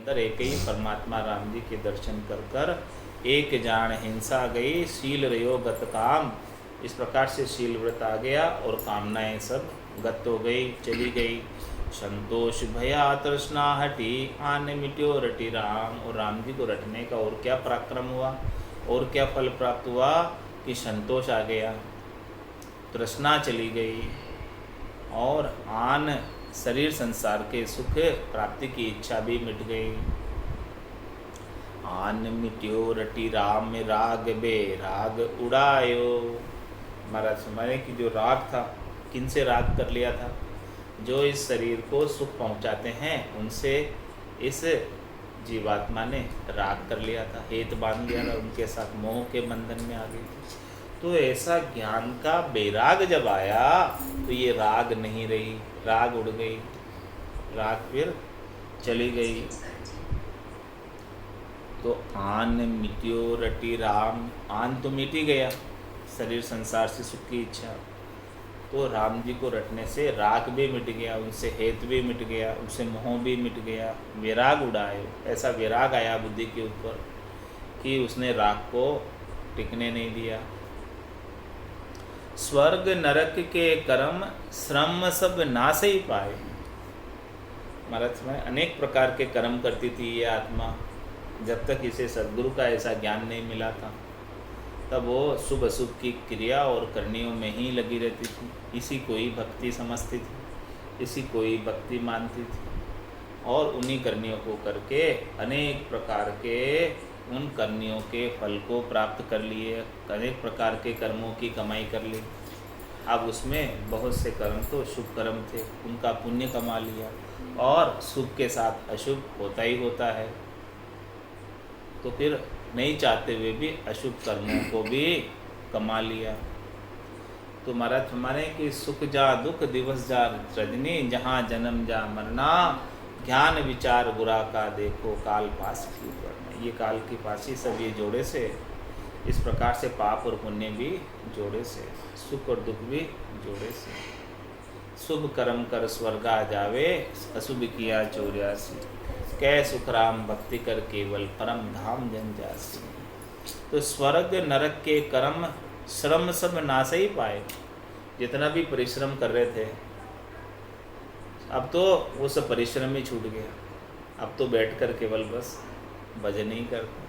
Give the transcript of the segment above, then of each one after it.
अंदर एक ही परमात्मा राम जी के दर्शन कर कर एक जान हिंसा गई शील रयो गत काम। इस प्रकार से शील व्रत आ गया और कामनाएं सब गत हो गई, चली गई। संतोष भया तृष्णा हटी आन मिट्यो रटी राम। और राम जी को रटने का और क्या पराक्रम हुआ और क्या फल प्राप्त हुआ कि संतोष आ गया, तृष्णा चली गई और आन शरीर संसार के सुख प्राप्ति की इच्छा भी मिट गई। आन मिट्यो रटी राम में राग बे राग उड़ायो। महाराज हमारे की जो राग था, किन से राग कर लिया था? जो इस शरीर को सुख पहुंचाते हैं उनसे इस जीवात्मा ने राग कर लिया था, हेत बांध लिया था, उनके साथ मोह के बंधन में आ गई थी। तो ऐसा ज्ञान का बेराग जब आया तो ये राग नहीं रही, राग उड़ गई, राग फिर चली गई। तो आन मिट्यो रटी राम, आन तो मिट ही गया, शरीर संसार से सुख की इच्छा। तो राम जी को रटने से राग भी मिट गया, उनसे हेत भी मिट गया, उनसे मोह भी मिट गया, विराग उड़ाए। ऐसा विराग आया बुद्धि के ऊपर कि उसने राग को टिकने नहीं दिया। स्वर्ग नरक के कर्म श्रम सब नाश ही पाए। महाराज में अनेक प्रकार के कर्म करती थी ये आत्मा, जब तक इसे सद्गुरु का ऐसा ज्ञान नहीं मिला था तब वो शुभ अशुभ की क्रिया और करनियों में ही लगी रहती थी। इसी को ही भक्ति समझती थी, इसी को ही भक्ति मानती थी और उन्हीं करनियों को करके अनेक प्रकार के उन करनियों के फल को प्राप्त कर लिए, अनेक प्रकार के कर्मों की कमाई कर ली। अब उसमें बहुत से कर्म तो शुभ कर्म थे, उनका पुण्य कमा लिया और शुभ के साथ अशुभ होता ही होता है। तो फिर नहीं चाहते हुए भी अशुभ कर्मों को भी कमा लिया। तो महाराज हमारे कि सुख जा दुख दिवस जा रजनी, जहाँ जन्म जा मरना, ज्ञान विचार बुरा का देखो काल पास की वरना। ये काल की पासी सब ये जोड़े से, इस प्रकार से पाप और पुण्य भी जोड़े से, सुख और दुख भी जोड़े से। शुभ कर्म कर स्वर्गा जावे, अशुभ किया चौरासी, कै सुख राम भक्ति कर केवल परम धाम जन जासी। तो स्वर्ग नरक के कर्म श्रम सब नाश ही पाए। जितना भी परिश्रम कर रहे थे अब तो वो सब परिश्रम ही छूट गया। अब तो बैठकर केवल बस भजन ही करते।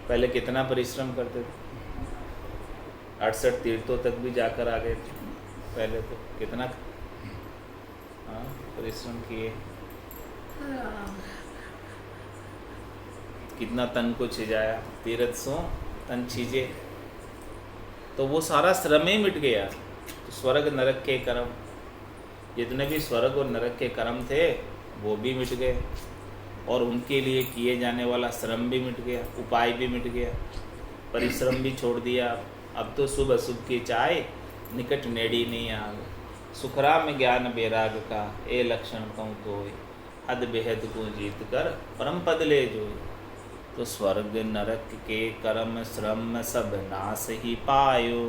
पहले कितना परिश्रम करते थे, 68 तीर्थों तक भी जाकर आ गए थे। पहले तो कितना परिश्रम किए, कितना तन को छिजाया, तीर्थ सो तन छीजे। तो वो सारा श्रम ही मिट गया। तो स्वर्ग नरक के कर्म, जितने भी स्वर्ग और नरक के कर्म थे वो भी मिट गए और उनके लिए किए जाने वाला श्रम भी मिट गया, उपाय भी मिट गया, परिश्रम भी छोड़ दिया। अब तो शुभ अशुभ की चाय निकट नेड़ी नहीं आग, सुखराम ज्ञान बेराग का ए लक्षण कहूँ तो हद बेहद को जीत कर परम पद ले जो। तो स्वर्ग नरक के कर्म श्रम सब नाश ही पायो,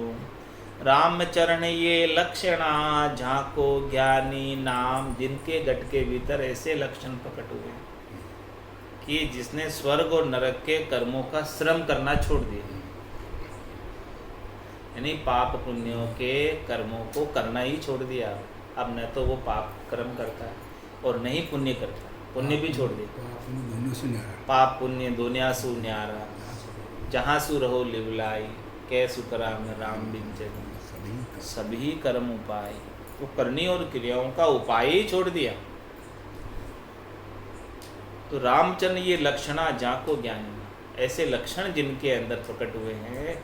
राम चरण ये लक्षणा झांको ज्ञानी नाम। जिनके गट के भीतर ऐसे लक्षण प्रकट हुए कि जिसने स्वर्ग और नरक के कर्मों का श्रम करना छोड़ दिया, यानी पाप पुण्यों के कर्मों को करना ही छोड़ दिया। अब न तो वो पाप कर्म करता है और नहीं पुण्य करता, पुण्य भी छोड़ दिया। पाप पुण्य दोनिया सु न्यारा, जहाँ सु रहो लिवलाई, कै सुतराम राम बिंचन। सभी कर्म उपाय, तो करनी और क्रियाओं का उपाय ही छोड़ दिया। तो रामचंद्र ये लक्षणा जाको ज्ञानी, ऐसे लक्षण जिनके अंदर प्रकट हुए हैं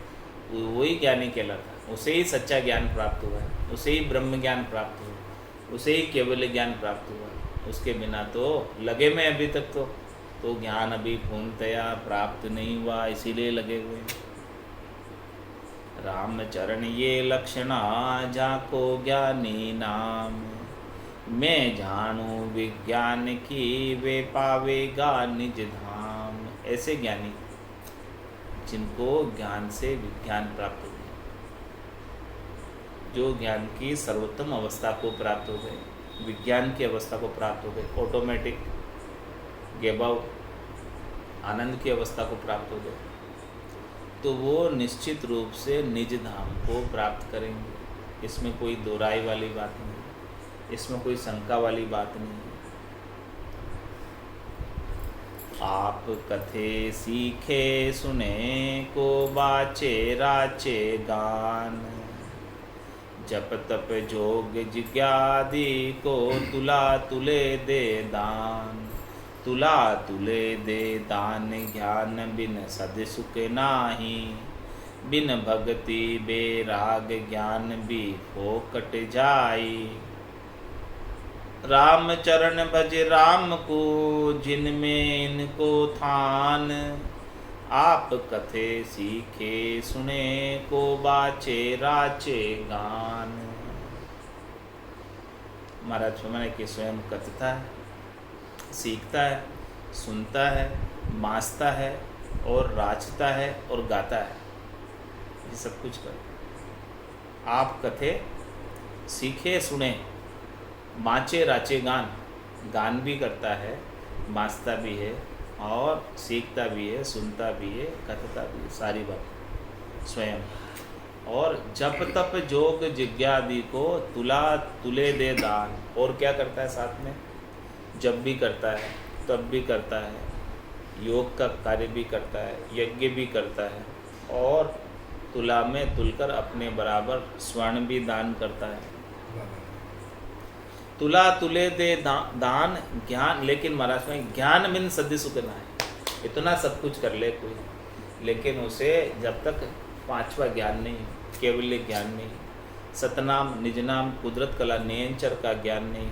वही ज्ञानी कहलाता। उसे ही सच्चा ज्ञान प्राप्त हुआ है, उसे ही ब्रह्म ज्ञान प्राप्त हुआ, उसे ही केवल ज्ञान प्राप्त हुआ। उसके बिना तो लगे में अभी तक तो ज्ञान अभी पूर्णतया प्राप्त नहीं हुआ, इसीलिए लगे हुए हैं। राम चरण ये लक्षणा जाको ज्ञानी नाम, मैं जानू विज्ञान की वे पावेगा निज धाम। ऐसे ज्ञानी जिनको ज्ञान से विज्ञान प्राप्त हो गया, जो ज्ञान की सर्वोत्तम अवस्था को प्राप्त हो गए, विज्ञान की अवस्था को प्राप्त हो गए, ऑटोमेटिक गेबाउ आनंद की अवस्था को प्राप्त हो जाए, तो वो निश्चित रूप से निज धाम को प्राप्त करेंगे। इसमें कोई दो राय वाली बात नहीं, इसमें कोई शंका वाली बात नहीं। आप कथे सीखे सुने को बाचे राचे गान, जप तप जोग जिज्ञादि को तुला तुले दे दान। तुला तुले दे दान ज्ञान बिन सद सुख नाही, बिन भक्ति बेराग ज्ञान भी फोकट जाई। राम चरण भज राम को जिनमें इनको थान, आप कथे सीखे सुने को बाचे राचे गान। महाराज मैंने कि स्वयं कथता है, सीखता है, सुनता है, मासता है और राचता है और गाता है, ये सब कुछ कर। आप कथे सीखे सुने, माचे राचे गान, गान भी करता है, मासता भी है और सीखता भी है, सुनता भी है, कथता भी है, सारी बात स्वयं। और जप तप जोग जिज्ञादि को तुला तुले दे दान। और क्या करता है साथ में? जब भी करता है, तब भी करता है, योग का कार्य भी करता है, यज्ञ भी करता है और तुला में तुलकर अपने बराबर स्वर्ण भी दान करता है। तुला तुले दे दान ज्ञान, लेकिन महाराज में ज्ञान बिन सद्य सुख ना है। इतना सब कुछ कर ले कोई, लेकिन उसे जब तक पांचवा ज्ञान नहीं, केवल ज्ञान नहीं, सतनाम निजनाम कुदरत कला नियंचर का ज्ञान नहीं,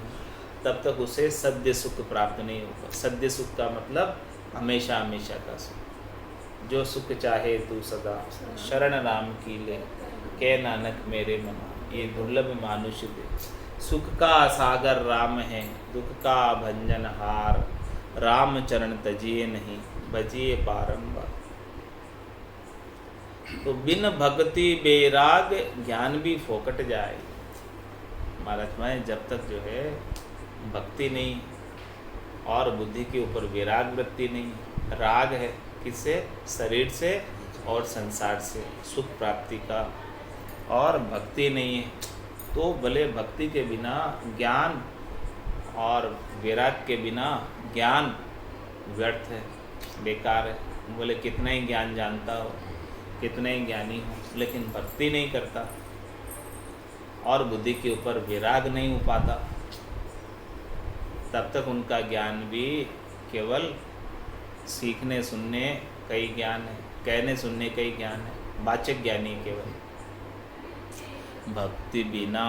तब तक उसे सद्य सुख प्राप्त नहीं होगा। सद्य सुख का मतलब हमेशा हमेशा का सुख। जो सुख चाहे तू सदा शरण राम की ले, के नानक मेरे मना, ये दुर्लभ मानुष दे। सुख का सागर राम है, दुख का भंजन हार, राम चरण तजिए नहीं, भजिए बारंबार। तो बिन भक्ति बेराग ज्ञान भी फोकट जाए। महाराज मैं जब तक जो है भक्ति नहीं और बुद्धि के ऊपर विराग वृत्ति नहीं, राग है किससे? शरीर से और संसार से सुख प्राप्ति का, और भक्ति नहीं है, तो भले भक्ति के बिना ज्ञान और विराग के बिना ज्ञान व्यर्थ है, बेकार है। बोले कितना ही ज्ञान जानता हो, कितने ही ज्ञानी हो, लेकिन भक्ति नहीं करता और बुद्धि के ऊपर विराग नहीं हो पाता, तब तक उनका ज्ञान भी केवल सीखने सुनने कई ज्ञान है, कहने सुनने कई ज्ञान है, वाचक ज्ञानी केवल। भक्ति बिना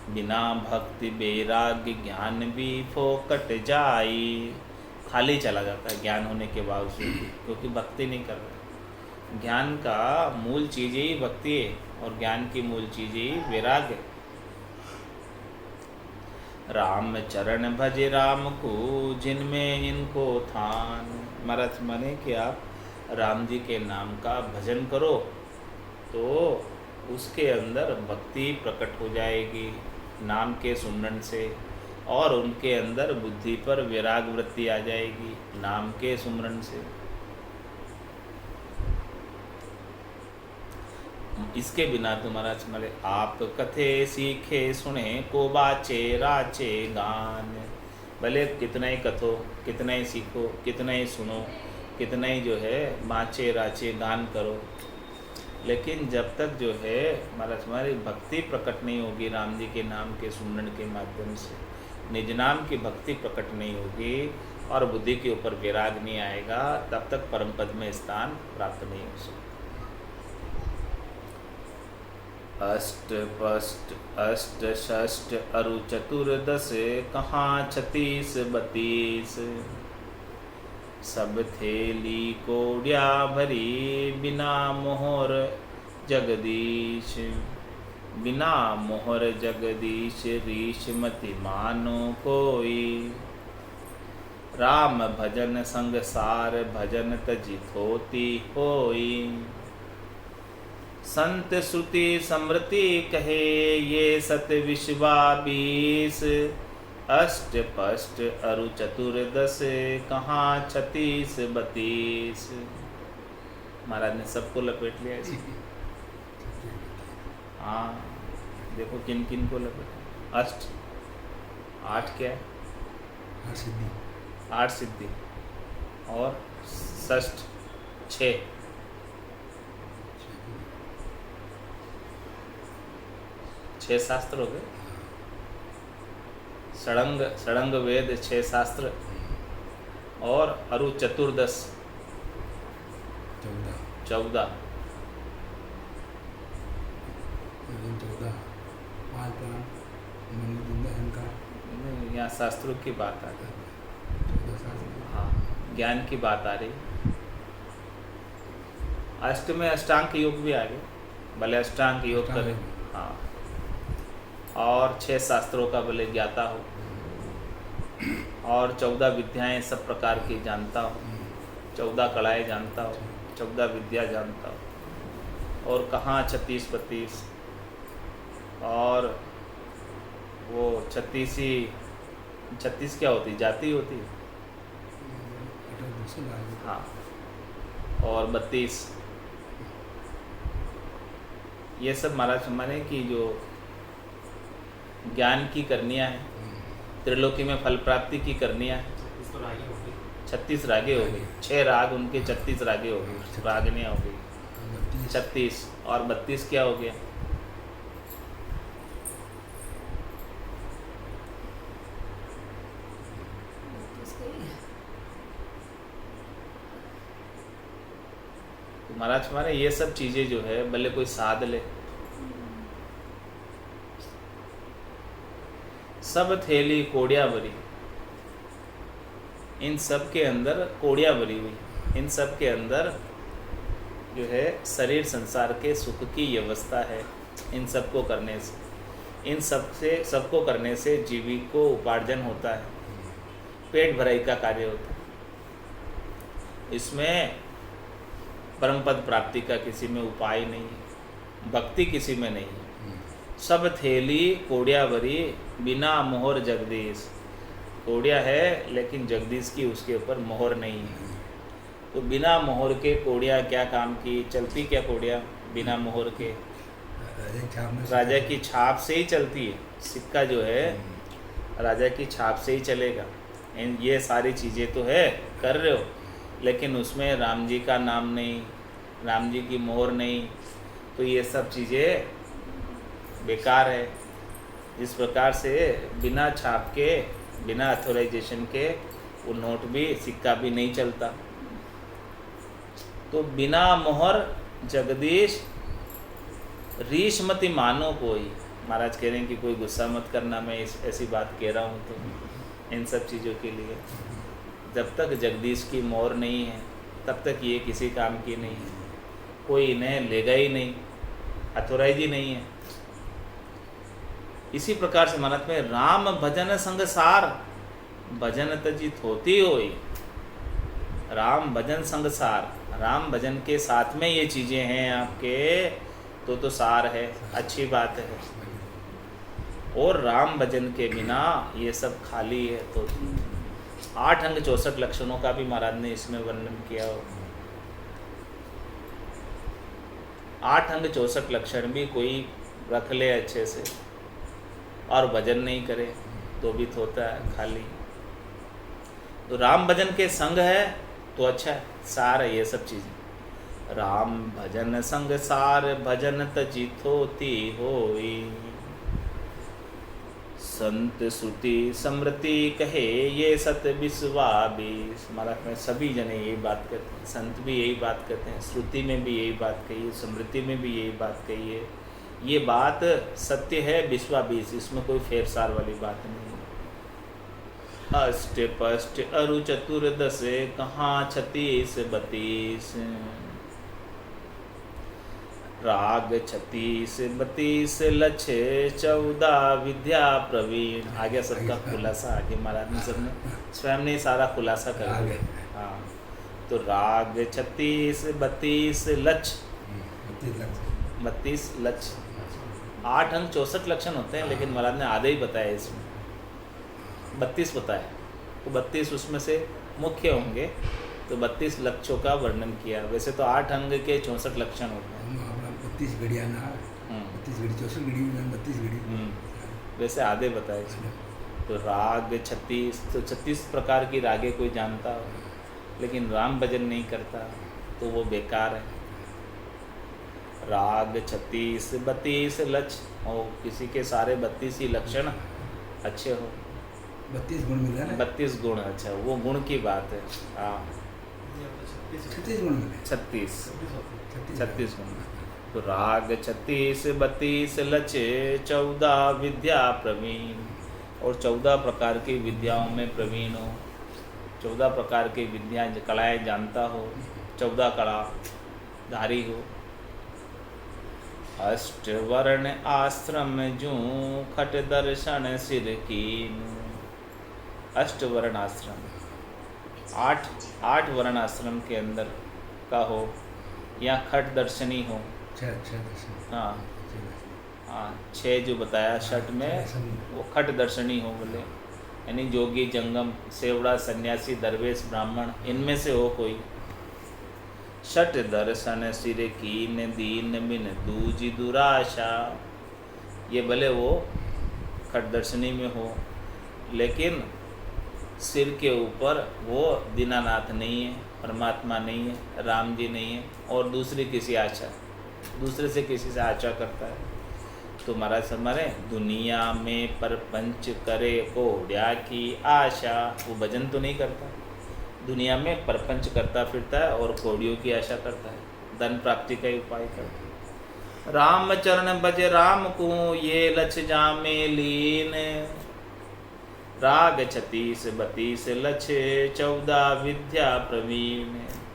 बिना भक्ति बेराग ज्ञान भी फोकट जाई। खाली चला जाता है ज्ञान होने के बावजूद, क्योंकि भक्ति नहीं कर रहा। ज्ञान का मूल चीज़ ही भक्ति है और ज्ञान की मूल चीज़ ही विराग है। राम चरण भज राम को जिनमें इनको थान। महाराज माने कि आप राम जी के नाम का भजन करो तो उसके अंदर भक्ति प्रकट हो जाएगी नाम के सुमरन से, और उनके अंदर बुद्धि पर विराग वृत्ति आ जाएगी नाम के सुमरन से। इसके बिना तो महाराज मरे आप कथे सीखे सुने को बाचे राचे गान। भले कितना ही कथो, कितना ही सीखो, कितना ही सुनो, कितना ही जो है बाचे राचे गान करो, लेकिन जब तक जो है महाराज हमारी भक्ति प्रकट नहीं होगी राम जी के नाम के सुमरन के माध्यम से, निज नाम की भक्ति प्रकट नहीं होगी और बुद्धि के ऊपर विराग नहीं आएगा, तब तक परम पद में स्थान प्राप्त नहीं हो सकता। अष्ट पष्ट अष्ट षष्ट अरु चतुर्दश कहाँ 36 32, सब थेली कोड्या भरी बिना मोहर जगदीश। बिना मोहर जगदीश रीश मति मानो कोई। राम भजन संग सार भजन तजि थोती होई। संत श्रुति समृति कहे ये सत विश्वा 20, अष्ट पष्ट अरु चतुर्दश कहाँ 36 32। महाराज ने सबको लपेट लिया इसे। हाँ देखो किन किन को लपेटा। अष्ट 8 क्या है? 8 सिद्धि और षष्ठ 6 6 शास्त्र हो गए। षडंग वेद 6 शास्त्र और अरु चतुर्दश 14 यहाँ शास्त्रों की बात आ रही। हाँ ज्ञान की बात आ रही। अष्ट में अष्टांग योग भी आ गए, भले अष्टांग योग करें। हाँ और 6 शास्त्रों का भले ज्ञाता हो और 14 विद्याएं सब प्रकार की जानता हो, 14 कलाएँ जानता हो, 14 विद्या जानता हो। और कहाँ 36 32 और वो 36 क्या होती? जाति होती। हाँ और 32 ये सब महाराज माने कि जो ज्ञान की करनियाँ हैं, त्रिलोकी में फल प्राप्ति की करनियाँ हैं। 36 रागे हो गई, 6 राग उनके 36 रागे हो गई, रागनियाँ हो गई 36 और 32 क्या हो गया? महाराज हमारे ये सब चीज़ें जो है भले कोई साध ले, सब थैली कोड़िया भरी, इन सब के अंदर कोड़िया भरी हुई, इन सब के अंदर जो है शरीर संसार के सुख की व्यवस्था है। इन सबको करने से, इन सबको करने से जीवी को उपार्जन होता है, पेट भराई का कार्य होता है। इसमें परम पद प्राप्ति का किसी में उपाय नहीं है, भक्ति किसी में नहीं है। सब थैली कोड़िया भरी बिना मोहर जगदीश। कोड़िया है लेकिन जगदीश की उसके ऊपर मोहर नहीं है। तो बिना मोहर के कोड़िया क्या काम की? चलती क्या कोड़िया बिना मोहर के? राजा की छाप से ही चलती है। सिक्का जो है राजा की छाप से ही चलेगा। ये सारी चीज़ें तो है कर रहे हो, लेकिन उसमें राम जी का नाम नहीं, राम जी की मोहर नहीं, तो ये सब चीज़ें बेकार है। इस प्रकार से बिना छाप के, बिना अथोराइजेशन के वो नोट भी, सिक्का भी नहीं चलता। तो बिना मोहर जगदीश रीश मति मानो कोई। महाराज कह रहे हैं कि कोई गुस्सा मत करना, मैं ऐसी बात कह रहा हूँ तो इन सब चीज़ों के लिए। जब तक जगदीश की मोहर नहीं है तब तक ये किसी काम की नहीं है, कोई इन्हें लेगा ही नहीं, अथोराइज ही नहीं है। इसी प्रकार से महाराज में राम भजन संग सार, भजन तजित होती होई। राम भजन संग सार, राम भजन के साथ में ये चीज़ें हैं आपके, तो सार है, अच्छी बात है। और राम भजन के बिना ये सब खाली है। तो 8 अंग 64 लक्षणों का भी महाराज ने इसमें वर्णन किया हो। 8 अंग 64 लक्षण भी कोई रख ले अच्छे से और भजन नहीं करे तो भी होता है खाली। तो राम भजन के संग है तो अच्छा है, सार है ये सब चीज़ें। राम भजन संग सार, भजन तजित होती होई। संत श्रुति समृति कहे ये सत विश्वाबीस। महाराज में सभी जने यही बात कहते हैं, संत भी यही बात कहते हैं, श्रुति में भी यही बात कही है, समृति में भी यही बात कही है। ये बात सत्य है, विश्वाबीस, इसमें कोई फेर सार वाली बात नहीं है। अष्ट पष्ट अरु चतुर्दश कहाँ 36 32। राग 36 32 लक्ष्य 14 विद्या प्रवीण। आगे सबका खुलासा, आगे महाराज ने सबने स्वयं ने सारा खुलासा कर दिया। हाँ तो राग 36 32 लक्ष्य, 32 लक्ष्य। 8 अंग 64 लक्षण होते हैं, लेकिन महाराज ने आधे ही बताया इसमें। 32 बताया, तो 32 उसमें से मुख्य होंगे, तो 32 लक्षों का वर्णन किया। वैसे तो 8 अंग के 64 लक्षण होते हैं। 32 घड़ियाँ ना, 32 घड़ी 64 घड़ी 32 घड़ी, वैसे आधे बताए। तो राग 36, तो 36 प्रकार की रागे कोई जानता हो, लेकिन राम भजन नहीं करता तो वो बेकार है। राग 36 32 लक्ष्य हो, किसी के सारे 32 ही लक्षण अच्छे हो, 32 गुण मिला ना, 32 गुण, अच्छा वो गुण की बात है। हाँ 36 गुण मिले, 36 गुण। तो राग 36 32 लक्ष्य 14 विद्या प्रवीण, और 14 प्रकार की विद्याओं में प्रवीण हो, 14 प्रकार की विद्या कलाएँ जानता हो, 14 कला धारी हो। अष्टवर्ण आश्रम जूं खट दर्शन सिर कीन। अष्टवर्ण आश्रम, 8 वर्ण आश्रम के अंदर का हो, या खट दर्शनी हो। हाँ हाँ, 6 जो बताया छठ में वो खट दर्शनी हो बोले, यानी जोगी जंगम सेवड़ा सन्यासी दरवेश ब्राह्मण इनमें से हो कोई। छठ दर्शन सिर कीन दीन बिन दूजी दुराशा, ये भले वो खट दर्शनी में हो, लेकिन सिर के ऊपर वो दीनानाथ नहीं है, परमात्मा नहीं है, राम जी नहीं है, और दूसरी किसी आशा, दूसरे से किसी से आशा करता है। तो महाराज हमारे दुनिया में परपंच करे कोड्या की आशा, वो भजन तो नहीं करता, दुनिया में परपंच करता फिरता है और कोड़ियों की आशा करता है, धन प्राप्ति का ही उपाय करता है। राम चरण भज राम को ये लक्ष्य जामे लीन। राग 36 32 लक्ष्य 14 विद्या प्रवीण।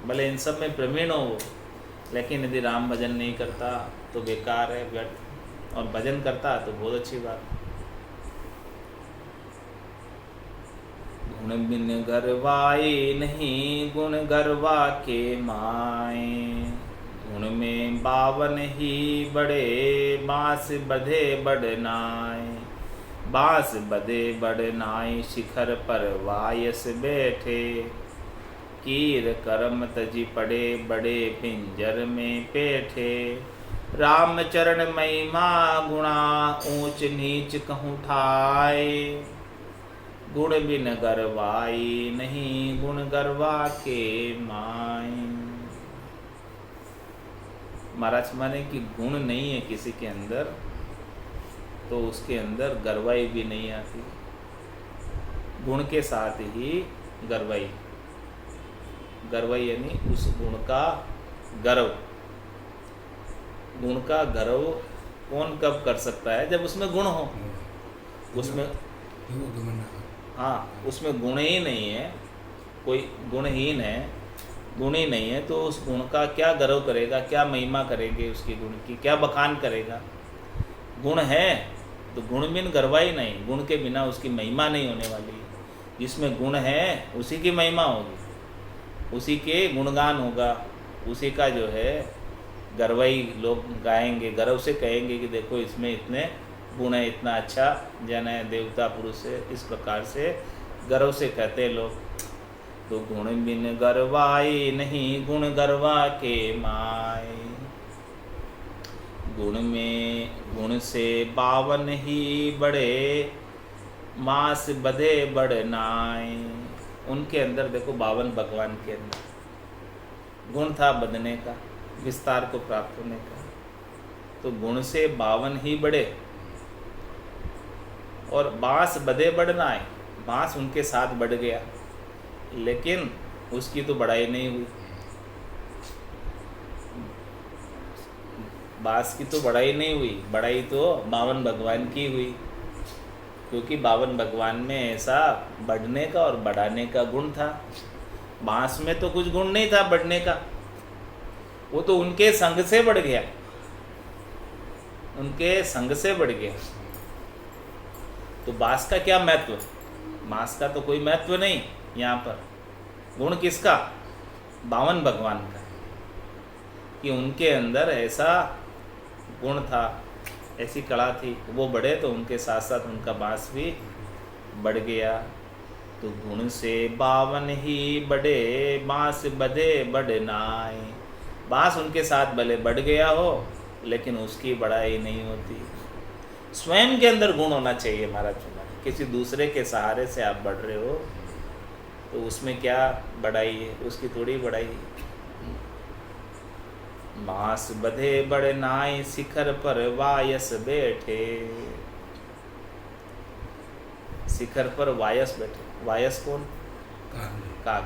भले इन सब में प्रवीण हो, लेकिन यदि राम भजन नहीं करता तो बेकार है, व्यर्थ, और भजन करता तो बहुत अच्छी बात। गुण बिन गरवाए नहीं गुण गरवा के माए। गुण में 52 ही बड़े बांस बधे बड़नाए। बांस बधे बड़नाए शिखर पर वायस बैठे। कीर करम तजी पड़े बड़े पिंजर में बैठे। राम चरण महिमा गुणा ऊंच नीच कहूँ ठाए। गुण बिन गरवाई नहीं गुण गरवा के माए। महाराज माने कि गुण नहीं है किसी के अंदर तो उसके अंदर गरवाई भी नहीं आती। गुण के साथ ही गरवाई, गरवाई यानी उस गुण का गर्व। गुण का गर्व कौन कब कर सकता है? जब उसमें गुण हो। उसमें हाँ, उसमें गुण ही नहीं है, कोई गुणहीन है, गुण ही नहीं है, तो उस गुण का क्या गर्व करेगा, क्या महिमा करेंगे उसकी गुण की, क्या बखान करेगा। गुण है तो गुण बिन गरवाई नहीं, गुण के बिना उसकी महिमा नहीं होने वाली। जिसमें गुण है उसी की महिमा होगी, उसी के गुणगान होगा, उसी का जो है गरवाई लोग गाएंगे, गर्व से कहेंगे कि देखो इसमें इतने गुण है, इतना अच्छा जन है, देवता पुरुष है, इस प्रकार से गर्व से कहते लोग। तो गुण बिन गरवाई नहीं गुण गरवा के माए। गुण में गुण से 52 ही बड़े मास बधे बड़नाए। उनके अंदर देखो 52 भगवान के अंदर गुण था बदने का, विस्तार को प्राप्त होने का। तो गुण से 52 ही बड़े और बांस बधे बढ़नाए। बांस उनके साथ बढ़ गया, लेकिन उसकी तो बढ़ाई नहीं हुई। बांस की तो बढ़ाई नहीं हुई, बढ़ाई तो 52 भगवान की हुई, क्योंकि 52 भगवान में ऐसा बढ़ने का और बढ़ाने का गुण था। बांस में तो कुछ गुण नहीं था बढ़ने का, वो तो उनके संग से बढ़ गया, उनके संग से बढ़ गया। तो बांस का क्या महत्व? बांस का तो कोई महत्व नहीं यहाँ पर। गुण किसका? 52 भगवान का, कि उनके अंदर ऐसा गुण था, ऐसी कला थी, वो बढ़े तो उनके साथ साथ उनका बांस भी बढ़ गया। तो गुण से 52 ही बड़े, बांस बधे बढ़ नाय। बांस उनके साथ भले बढ़ गया हो लेकिन उसकी बढ़ाई नहीं होती। स्वयं के अंदर गुण होना चाहिए महाराज। किसी दूसरे के सहारे से आप बढ़ रहे हो तो उसमें क्या बढ़ाई है, उसकी थोड़ी बढ़ाई है। बांस बधे बढ़ नाय, शिखर पर वायस बैठे। शिखर पर वायस बैठे। वायस कौन? काग।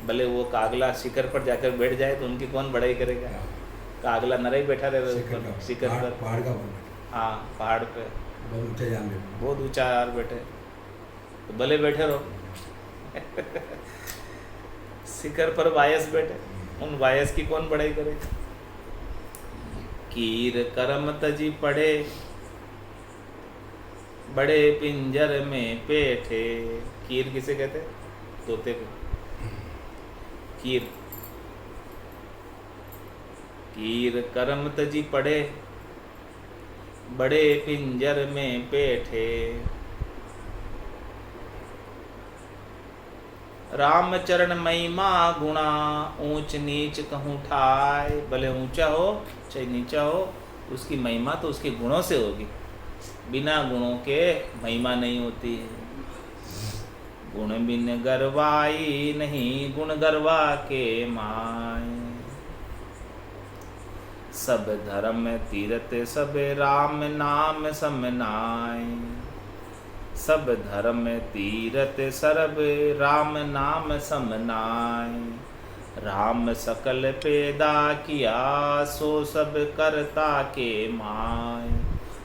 भले वो कागला शिखर पर जाकर बैठ जाए तो उनकी कौन बढ़ाई करेगा? कागला नरे बैठा रहेगा शिखर पर। पहाड़ का हाँ, पहाड़ पे बहुत ऊंचा जान बहुत ऊंचा यार बैठे तो भले बैठे रहो। शिखर पर वायस बैठे, उन वायस की कौन बढ़ाई करेगा? कीर करम तजी पड़े, बड़े पिंजर में पेठे। कीर किसे कहते? तोते को कीर। कीर करम तजी पड़े, बड़े पिंजर में पेठे। राम चरण महिमा गुणा, ऊंच नीच कहूँ ठाय। भले ऊंचा हो चाहे नीचा हो, उसकी महिमा तो उसके गुणों से होगी। बिना गुणों के महिमा नहीं होती है। गुण बिन गरवाई नहीं, गुण गरवा के माय। सब धर्म तीरथ सब राम नाम समनाय। सब धर्म तीरथ सरब राम नाम समनाय। राम सकल पैदा किया, सो सब करता के माय।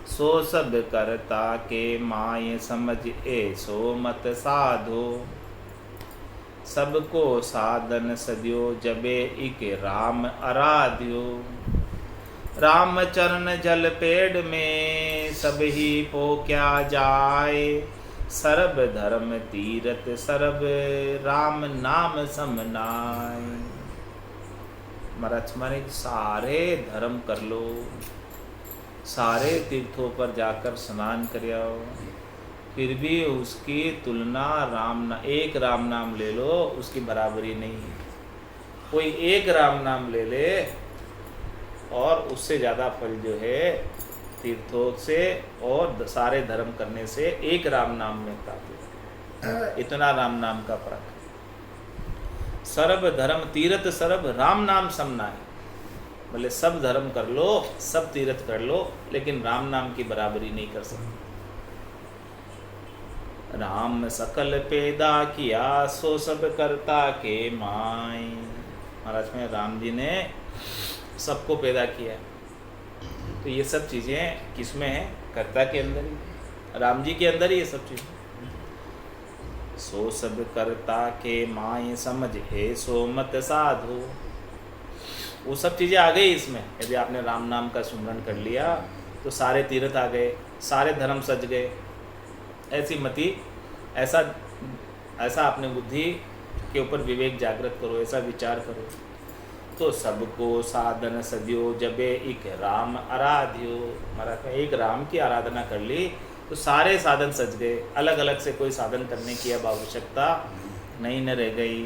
सो सब करता के माय, समझ ऐसो मत साधो। सबको साधन सदियो, जबे इक राम आराध्यो। राम चरण जल पेड़ में, सब ही पोक्या जाए। सर्ब धर्म तीरथ सरब राम नाम समनाय। महाराज माने सारे धर्म कर लो, सारे तीर्थों पर जाकर स्नान कर आओ, फिर भी उसकी तुलना एक राम नाम ले लो उसकी बराबरी नहीं है। कोई एक राम नाम ले ले और उससे ज़्यादा फल जो है तीर्थों से और सारे धर्म करने से एक राम नाम में प्राप्त है। इतना राम नाम का फर्क है। सर्व धर्म तीर्थ सर्व राम नाम समना है। भले सब धर्म कर लो, सब तीर्थ कर लो, लेकिन राम नाम की बराबरी नहीं कर सकते। राम सकल पैदा किया, सो सब करता के माय। महाराज में राम जी ने सबको पैदा किया। तो ये सब चीज़ें किसमें हैं? कर्ता के अंदर ही, राम जी के अंदर ही ये सब चीज़ें। सो सब करता के माय, समझ है सो मत साधो। वो सब चीज़ें आ गई इसमें। यदि आपने राम नाम का सुमरन कर लिया तो सारे तीर्थ आ गए, सारे धर्म सज गए। ऐसी मति, ऐसा अपने बुद्धि के ऊपर विवेक जागृत करो, ऐसा विचार करो। तो सबको साधन सदियो, जबे एक राम आराध्यो। महाराज में एक राम की आराधना कर ली तो सारे साधन सज गए। अलग अलग से कोई साधन करने की अब आवश्यकता नहीं न रह गई।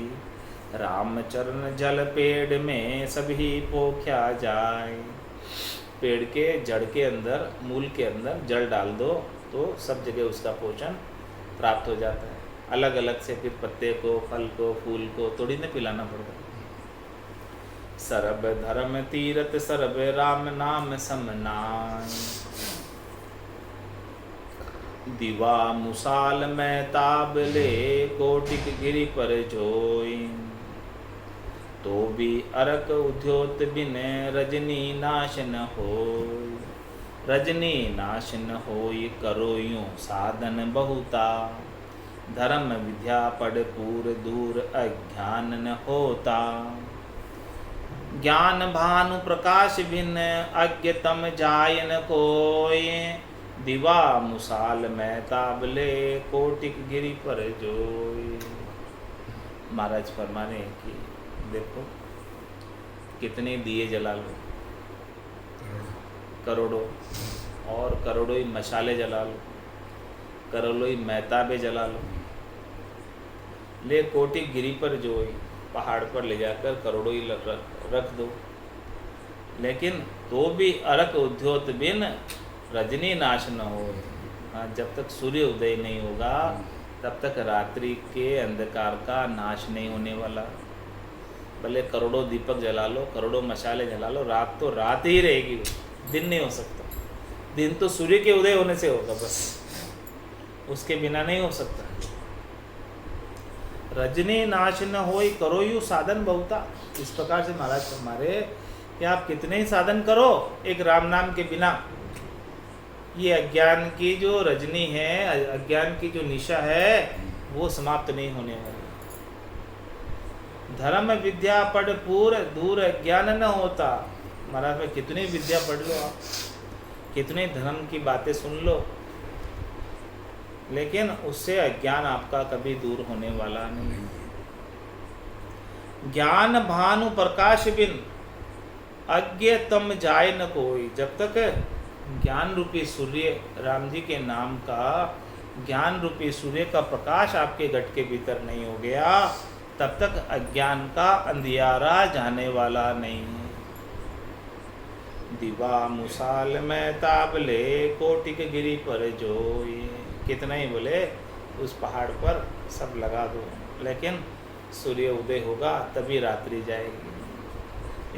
राम चरण जल पेड़ में, सभी पोख्या जाए। पेड़ के जड़ के अंदर, मूल के अंदर जल डाल दो तो सब जगह उसका पोषण प्राप्त हो जाता है। अलग अलग से फिर पत्ते को, फल को, फूल को थोड़ी न पिलाना पड़ता। सर्ब धर्म तीरथ सर्ब राम नाम समनाय। दिवा मुसाल में ताबले, कोटिक गिरि पर जोई। तो भी अरक उद्योत बिन, रजनी नाश न होय। रजनी नाश न होय, करो यूं साधन बहुता। धर्म विद्या पढ़ पूर दूर, अज्ञान न होता। ज्ञान भानु प्रकाश भिन्न, अज्ञतम जाय न कोय। दिवा मुसाल में ताबले, कोटिक गिरि पर जोय। महाराज फरमाने कि देखो कितने दिए जला लो, करोड़ों, और करोड़ों ही मशाले जला लो, करोलोई महताबे जला लो, ले कोटि गिरी पर जोई, पहाड़ पर ले जाकर करोड़ों ही रख दो, लेकिन तो भी अरक उद्योत बिन रजनी नाश न हो। हाँ, जब तक सूर्य उदय नहीं होगा तब तक रात्रि के अंधकार का नाश नहीं होने वाला। भले करोड़ों दीपक जला लो, करोड़ों मशाले जला लो, रात तो रात ही रहेगी, दिन नहीं हो सकता। दिन तो सूर्य के उदय होने से होगा बस, उसके बिना नहीं हो सकता। रजनी नाश न होई करो यू साधन बहुता। इस प्रकार से महाराज हमारे कि आप कितने ही साधन करो एक राम नाम के बिना, ये अज्ञान की जो रजनी है, अज्ञान की जो निशा है, वो समाप्त नहीं होने वाली। धर्म विद्या पढ़ पूर दूर अज्ञान न होता। महाराज में कितनी विद्या पढ़ लो आप, कितने धर्म की बातें सुन लो, लेकिन उससे अज्ञान आपका कभी दूर होने वाला नहीं। ज्ञान भानु प्रकाश बिन अज्ञ तम जाय न कोई। जब तक ज्ञान रूपी सूर्य, राम जी के नाम का ज्ञान रूपी सूर्य का प्रकाश आपके घट के भीतर नहीं हो गया, तब तक अज्ञान का अंधियारा जाने वाला नहीं है। दिवा मुसाल में ताबले कोटिक गिरी पर जो, कितना ही बोले उस पहाड़ पर सब लगा दो, लेकिन सूर्य उदय होगा तभी रात्रि जाएगी।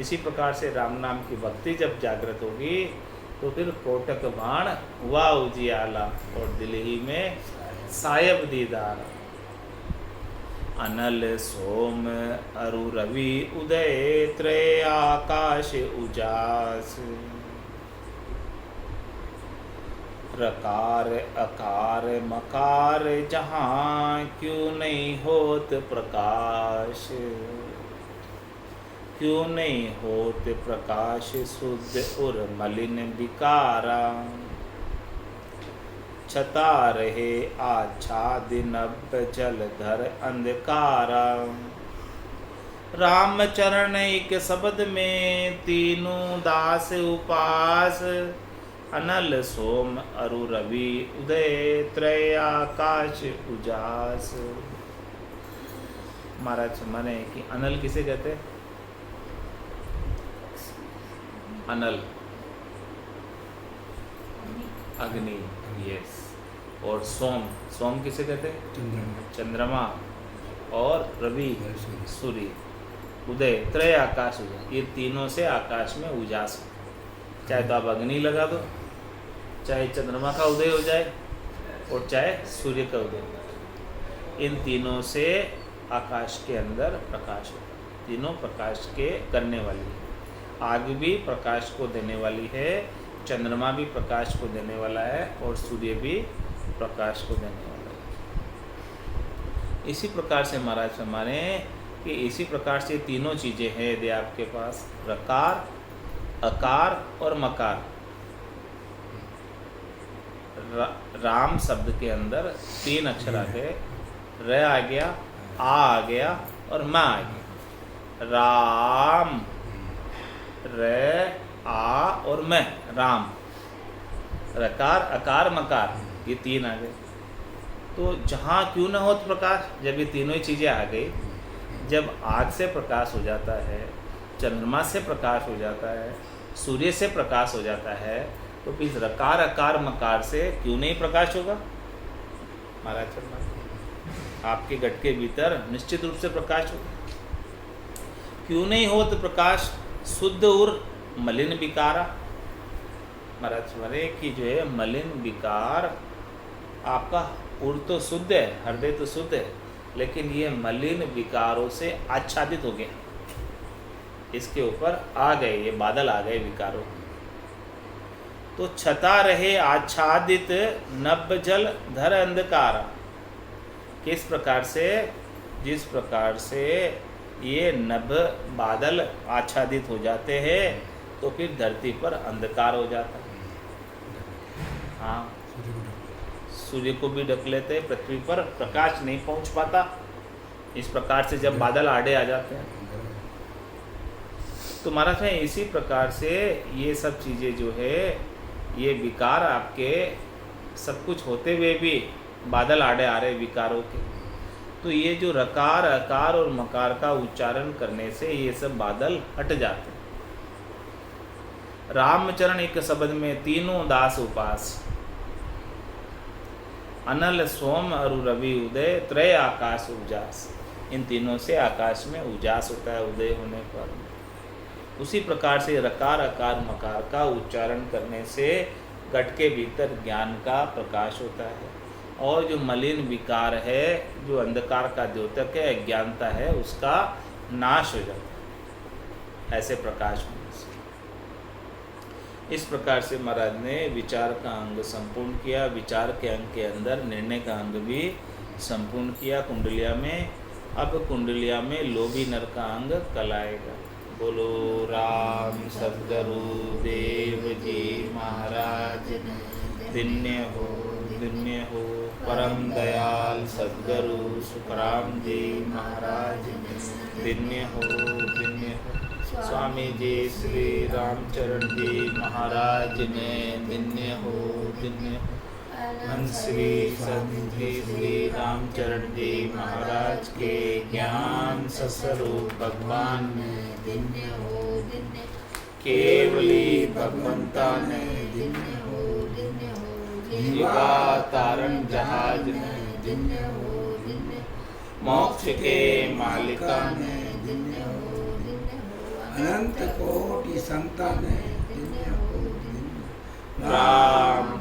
इसी प्रकार से राम नाम की भक्ति जब जागृत होगी तो फिर कोटक बाण हुआ उजियाला और दिल ही में सायब दीदार। अनल सोम अरु रवि उदय त्रय आकाश उजास। रकार अकार मकार जहाँ क्यों नहीं होत प्रकाश, क्यों नहीं होत प्रकाश शुद्ध और मलिन विकारा। छता रहे आच्छादित नभ जलधर अंधकारा। राम चरण एक शब्द में तीनों दास उपास। अनल सोम अरु रवि उदय त्रय आकाश उजास। महाराज माने कि अनल किसे कहते हैं? अनल अग्नि, यस। और सोम, सोम किसे कहते हैं? चंद्रमा। और रवि सूर्य। उदय त्रय आकाश उजास, ये तीनों से आकाश में उजास। चाहे तो आप अग्नि लगा दो, चाहे चंद्रमा का उदय हो जाए और चाहे सूर्य का उदय हो जाए, इन तीनों से आकाश के अंदर प्रकाश होगा। तीनों प्रकाश के करने वाली है। आग भी प्रकाश को देने वाली है, चंद्रमा भी प्रकाश को देने वाला है और सूर्य भी प्रकाश को देने वाला है। इसी प्रकार से महाराज हमारे कि इसी प्रकार से तीनों चीज़ें हैं यदि आपके पास, रकार अकार और मकार। राम शब्द के अंदर तीन अक्षर आ गए, र आ गया, आ गया और मा आ गया। राम, र आ और मैं, राम। रकार अकार मकार, ये तीन आ गए। तो जहाँ क्यों न हो प्रकाश, जब ये तीनों ही चीज़ें आ गई, जब आग से प्रकाश हो जाता है, चंद्रमा से प्रकाश हो जाता है, सूर्य से प्रकाश हो जाता है, तो फिर रकार अकार मकार से क्यों नहीं प्रकाश होगा? महाराज चंद्रमा आपके घट के भीतर निश्चित रूप से प्रकाश होगा। क्यों नहीं हो तो प्रकाश शुद्ध और मलिन विकारा। महाराज हमारे कि जो है मलिन विकार, आपका उर तो शुद्ध है, हृदय तो शुद्ध है, लेकिन ये मलिन विकारों से आच्छादित हो गया, इसके ऊपर आ गए, ये बादल आ गए विकारों। तो छता रहे आच्छादित नभ जल धर अंधकार। किस प्रकार से? जिस प्रकार से ये नभ बादल आच्छादित हो जाते हैं तो फिर धरती पर अंधकार हो जाता है। हाँ, सूर्य को भी ढक लेते हैं, पृथ्वी पर प्रकाश नहीं पहुंच पाता। इस प्रकार से जब बादल आड़े आ जाते हैं तो महाराज में इसी प्रकार से ये सब चीज़ें जो है, ये विकार आपके सब कुछ होते हुए भी बादल आड़े आ रहे विकारों के। तो ये जो रकार अकार और मकार का उच्चारण करने से ये सब बादल हट जाते हैं। रामचरण एक शब्द में तीनों दास उपास, अनल सोम अरु रवि उदय त्रय आकाश उजास। इन तीनों से आकाश में उजास होता है उदय होने पर। उसी प्रकार से रकार अकार मकार का उच्चारण करने से घट के भीतर ज्ञान का प्रकाश होता है, और जो मलिन विकार है, जो अंधकार का द्योतक है, अज्ञानता है, उसका नाश हो जाता है ऐसे प्रकाश होने से। इस प्रकार से महाराज ने विचार का अंग संपूर्ण किया। विचार के अंग के अंदर निर्णय का अंग भी संपूर्ण किया कुंडलिया में। अब कुंडलिया में लोभी नर का अंग कल आएगा। बोलो राम सद्गुरु देव जी महाराज दिन्य हो परम दयाल सद्गुरु सुखराम जी महाराज दिन्य हो। स्वामी जी श्री रामचरण जी महाराज ने दिन्य हो। श्री सद्गुरु श्री रामचरण जी महाराज के ज्ञान स्वरूप भगवान ने दिन्य हो। केवली भगवंता ने दिन्य हो। युगा तारण जहाज ने दिन्य हो। मोक्ष के मालिका ने दिन्य हो। अनंत कोटि संतान ने दिन्य हो। राम